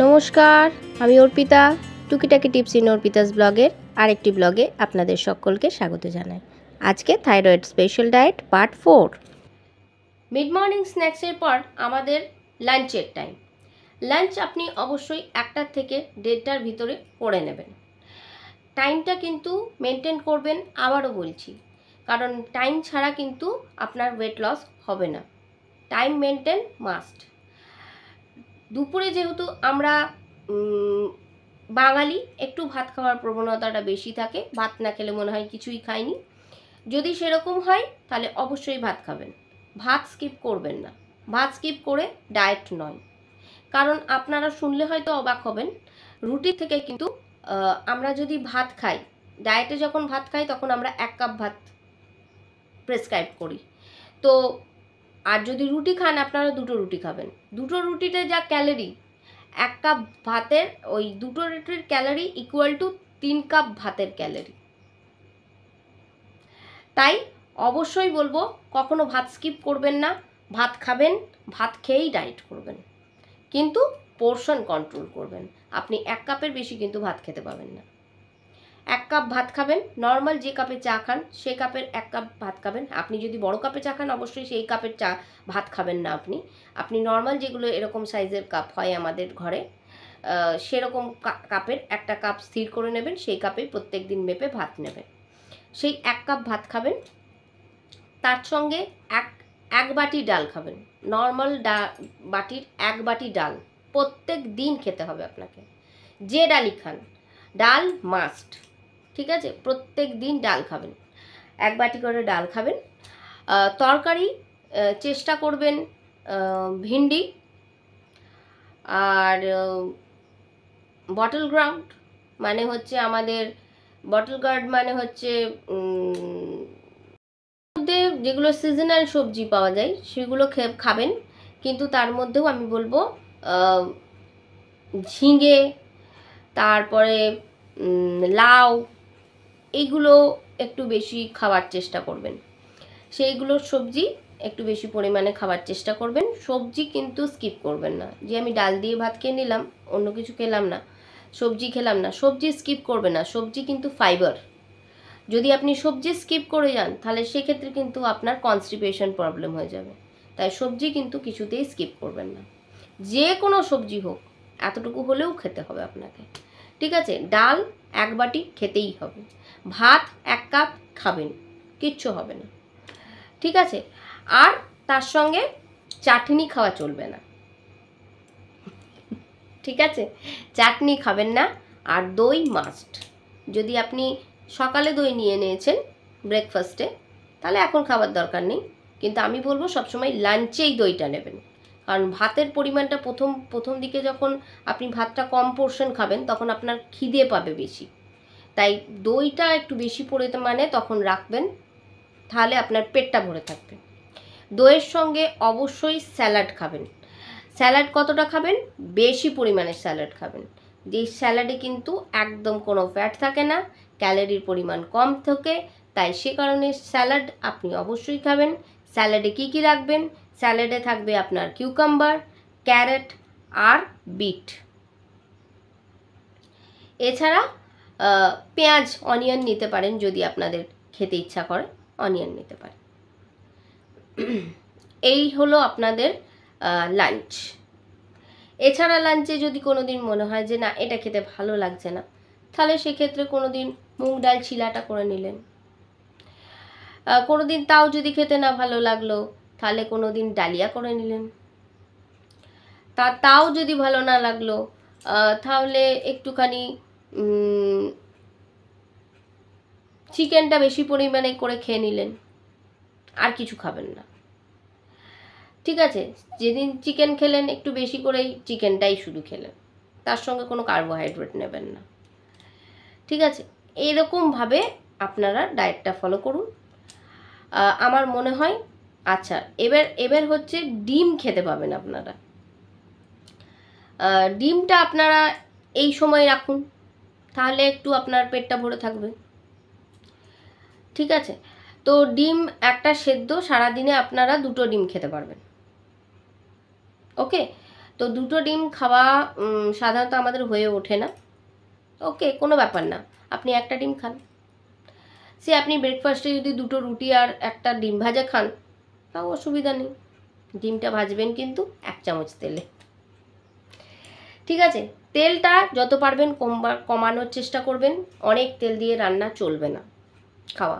নমস্কার, আমি অর্পিতা। টুকিটাকি টিপস ইন অর্পিতাস ব্লগের আরেকটি ব্লগে আপনাদের সকলকে স্বাগত জানাই। আজকে thyroid special diet part 4। Mid morning স্ন্যাক্সের পর আমাদের লাঞ্চের টাইম। লাঞ্চ আপনি অবশ্যই 1টা থেকে 1:30টার ভিতরে করে নেবেন। টাইমটা কিন্তু মেনটেন করবেন, আবারও বলছি, কারণ টাইম ছাড়া কিন্তু আপনার ওয়েট লস হবে না। Time maintain must. দুপুরে যেহেতু আমরা বাঙালি, একটু ভাত খাওয়ার প্রবণতাটা বেশি থাকে, ভাত না খেলে মনে হয় কিছুই খাইনি। যদি সেরকম হয় তাহলে অবশ্যই ভাত খাবেন, ভাত স্কিপ করবেন না। ভাত স্কিপ করে ডায়েট নয়, কারণ আপনারা শুনলে হয়তো অবাক হবেন, রুটি থেকে কিন্তু আমরা যদি ভাত খাই, ডায়েটে যখন ভাত খাই তখন আমরা 1 কাপ ভাত প্রেসক্রাইব করি। তো আর যদি রুটি খান, আপনারা 2টো রুটি খাবেন। 2টো রুটিতে যা ক্যালোরি, 1 কাপ ভাতের ওই 2টো রুটির ক্যালোরি ইকুয়াল টু 3 কাপ ভাতের ক্যালোরি। তাই অবশ্যই বলবো, কখনো ভাত স্কিপ করবেন না, ভাত খাবেন, ভাত খেয়েই ডায়েট করবেন, কিন্তু পোর্শন কন্ট্রোল করবেন। আপনি 1 কাপের বেশি কিন্তু ভাত খেতে পাবেন না। 1 কাপ ভাত খাবেন, নর্মাল যে কাপে চা খান সে কাপের 1 কাপ ভাত খাবেন। আপনি যদি বড় কাপে চা খান, অবশ্যই সেই কাপের চা ভাত খাবেন না। আপনি নর্মাল যেগুলো এরকম সাইজের কাপ হয় আমাদের ঘরে, সেরকম কাপের 1টা কাপ স্থির করে নেবেন, সেই কাপেই প্রত্যেক দিন মেপে ভাত নেবেন। সেই 1 কাপ ভাত খাবেন, তার সঙ্গে এক বাটি ডাল খাবেন। নর্মাল বাটির 1 বাটি ডাল প্রত্যেক দিন খেতে হবে আপনাকে, যে ডালই খান, ডাল মাস্ট। ঠিক আছে, প্রত্যেক দিন ডাল খাবেন, 1 বাটি করে ডাল খাবেন। তরকারি চেষ্টা করবেন ভিন্ডি আর বটল গ্রাউন্ড, মানে হচ্ছে আমাদের বটল গার্ড, মানে হচ্ছে মধ্যে যেগুলো সিজনাল সবজি পাওয়া যায় সেগুলো খাবেন। কিন্তু তার মধ্যেও আমি বলবো ঝিঙে, তারপরে লাউ, এইগুলো একটু বেশি খাওয়ার চেষ্টা করবেন। সেইগুলোর সবজি একটু বেশি পরিমাণে খাওয়ার চেষ্টা করবেন। সবজি কিন্তু স্কিপ করবেন না, যে আমি ডাল দিয়ে ভাত খেয়ে নিলাম, অন্য কিছু খেলাম না, সবজি খেলাম না, সবজি স্কিপ করবে না। সবজি কিন্তু ফাইবার। যদি আপনি সবজি স্কিপ করে যান তাহলে সেক্ষেত্রে কিন্তু আপনার কনস্টিপেশন প্রবলেম হয়ে যাবে। তাই সবজি কিন্তু কিছুতেই স্কিপ করবেন না, যে কোনো সবজি হোক, এতটুকু হলেও খেতে হবে আপনাকে। ঠিক আছে, ডাল 1 বাটি খেতেই হবে, ভাত 1 কাপ খাবেন, কিচ্ছু হবে না। ঠিক আছে, আর তার সঙ্গে চাটনি খাওয়া চলবে না। ঠিক আছে, চাটনি খাবেন না। আর দই মাস্ট। যদি আপনি সকালে দই নিয়ে নিয়েছেন ব্রেকফাস্টে, তাহলে এখন খাবার দরকার নেই, কিন্তু আমি বলবো সবসময় লাঞ্চেই দইটা নেবেন। কারণ ভাতের পরিমাণটা প্রথম দিকে যখন আপনি ভাতটা কম পোর্শন খাবেন, তখন আপনার খিদে পাবে বেশি। তাই দইটা একটু বেশি পরিমাণে তখন রাখবেন, তাহলে আপনার পেটটা ভরে থাকবে। দইয়ের সঙ্গে অবশ্যই স্যালাড খাবেন। স্যালাড কতটা খাবেন? বেশি পরিমাণে স্যালাড খাবেন। যেই স্যালাডে কিন্তু একদম কোনো ফ্যাট থাকে না, ক্যালোরির পরিমাণ কম থাকে। তাই সে কারণে স্যালাড আপনি অবশ্যই খাবেন। স্যালাডে কি কি রাখবেন? স্যালাডে থাকবে আপনার কিউকাম্বার, ক্যারেট আর বিট। এছাড়া পেঁয়াজ, অনিয়ন নিতে পারেন, যদি আপনাদের খেতে ইচ্ছা করে অনিয়ন নিতে পারেন। এই হলো আপনাদের লাঞ্চ। এছাড়া লাঞ্চে যদি কোনো দিন মনে হয় যে না, এটা খেতে ভালো লাগছে না, তাহলে সেক্ষেত্রে কোনো দিন মুগ ডাল চিলাটা করে নিলেন। কোনো দিন তাও যদি খেতে না ভালো লাগলো, তাহলে কোনো দিন ডালিয়া করে নিলেন। তাও যদি ভালো না লাগলো, তাহলে একটুখানি চিকেনটা বেশি পরিমাণে করে খেয়ে নিলেন, আর কিছু খাবেন না। ঠিক আছে, যেদিন চিকেন খেলেন একটু বেশি করেই চিকেনটাই শুধু খেলেন, তার সঙ্গে কোনো কার্বোহাইড্রেট নেবেন না। ঠিক আছে, এইরকমভাবে আপনারা ডায়েটটা ফলো করুন, আমার মনে হয়। আচ্ছা, এবার হচ্ছে ডিম খেতে পাবেন আপনারা। ডিমটা আপনারা এই সময় রাখুন, তাহলে একটু আপনার পেটটা ভরে থাকবে। ঠিক আছে, তো ডিম একটা সেদ্ধ সারাদিনে আপনারা 2টো ডিম খেতে পারবেন। ওকে, তো 2টো ডিম খাওয়া সাধারণত আমাদের হয়ে ওঠে না। ওকে, কোনো ব্যাপার না, আপনি একটা ডিম খান। সে আপনি ব্রেকফাস্টে যদি 2টো রুটি আর একটা ডিম ভাজা খান, তাও অসুবিধা নেই। ডিমটা ভাজবেন কিন্তু 1 চামচ তেলে, ঠিক আছে? তেলটা যত পারবেন কমানোর চেষ্টা করবেন। অনেক তেল দিয়ে রান্না চলবে না খাওয়া।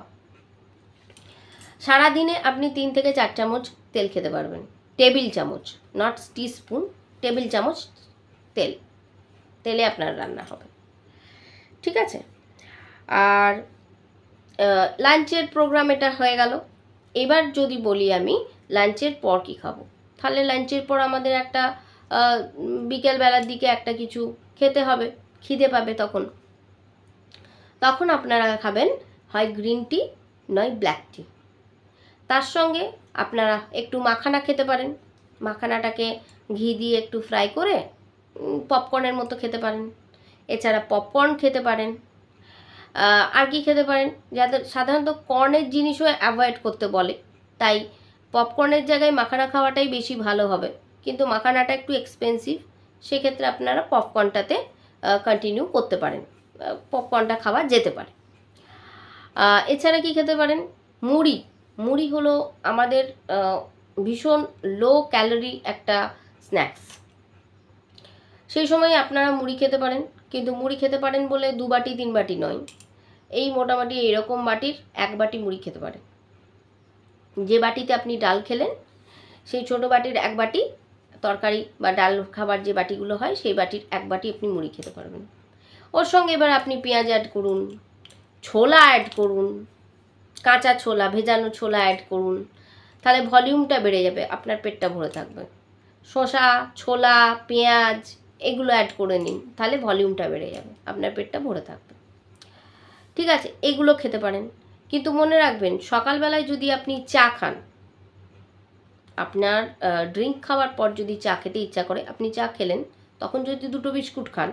সারাদিনে আপনি 3 থেকে 4 চামচ তেল খেতে পারবেন, টেবিল চামচ, নট টিস্পুন, টেবিল চামচ তেলে আপনার রান্না হবে, ঠিক আছে? আর লাঞ্চের প্রোগ্রাম এটা হয়ে গেল। এবার যদি বলি আমি লাঞ্চের পর কী খাবো, তাহলে লাঞ্চের পর আমাদের একটা বিকেলবেলার দিকে একটা কিছু খেতে হবে, খিদে পাবে তখন আপনারা খাবেন হয় গ্রিন টি নয় ব্ল্যাক টি। তার সঙ্গে আপনারা একটু মাখানা খেতে পারেন। মাখানাটাকে ঘি দিয়ে একটু ফ্রাই করে পপকর্নের মতো খেতে পারেন। এছাড়া পপকর্ন খেতে পারেন। আর কি খেতে পারেন, যাদের সাধারণত কর্নের জিনিসও অ্যাভয়েড করতে বলে, তাই পপকর্নের জায়গায় মাখানা খাওয়াটাই বেশি ভালো হবে, কিন্তু মাখানাটা একটু এক্সপেন্সিভ, সেক্ষেত্রে আপনারা পপকর্নটাতে কন্টিনিউ করতে পারেন, পপকর্নটা খাওয়া যেতে পারে। এছাড়া কি খেতে পারেন, মুড়ি হলো আমাদের ভীষণ লো ক্যালোরি একটা স্ন্যাক্স। সেই সময় আপনারা মুড়ি খেতে পারেন, কিন্তু মুড়ি খেতে পারেন বলে 2 বাটি 3 বাটি নয়, এই মোটামুটি এরকম বাটির 1 বাটি মুড়ি খেতে পারেন। যে বাটিতে আপনি ডাল খেলেন সেই ছোটো বাটির 1 বাটি তরকারি বা ডাল খাবার যে বাটিগুলো হয় সেই বাটির 1 বাটি আপনি মুড়ি খেতে পারবেন। ওর সঙ্গে এবার আপনি পেঁয়াজ অ্যাড করুন, ছোলা অ্যাড করুন, কাঁচা ছোলা, ভেজানো ছোলা অ্যাড করুন, তাহলে ভলিউমটা বেড়ে যাবে, আপনার পেটটা ভরে থাকবে। শসা, ছোলা, পেঁয়াজ এগুলো অ্যাড করে নিন, তাহলে ভলিউমটা বেড়ে যাবে, আপনার পেটটা ভরে থাকবে, ঠিক আছে? এগুলো খেতে পারেন। কিন্তু মনে রাখবেন, সকালবেলায় যদি আপনি চা খান, আপনার ড্রিঙ্ক খাওয়ার পর যদি চা খেতে ইচ্ছা করে, আপনি চা খেলেন, তখন যদি 2টো বিস্কুট খান,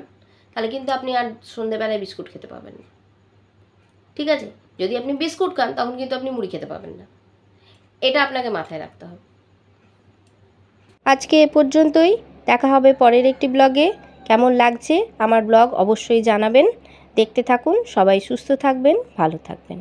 তাহলে কিন্তু আপনি আর সন্ধ্যেবেলায় বিস্কুট খেতে পাবেন না, ঠিক আছে? যদি আপনি বিস্কুট খান তখন কিন্তু আপনি মুড়ি খেতে পাবেন না, এটা আপনাকে মাথায় রাখতে হবে। আজকে এ পর্যন্তই, দেখা হবে পরের একটি ব্লগে। কেমন লাগছে আমার ব্লগ অবশ্যই জানাবেন, দেখতে থাকুন। সবাই সুস্থ থাকবেন, ভালো থাকবেন।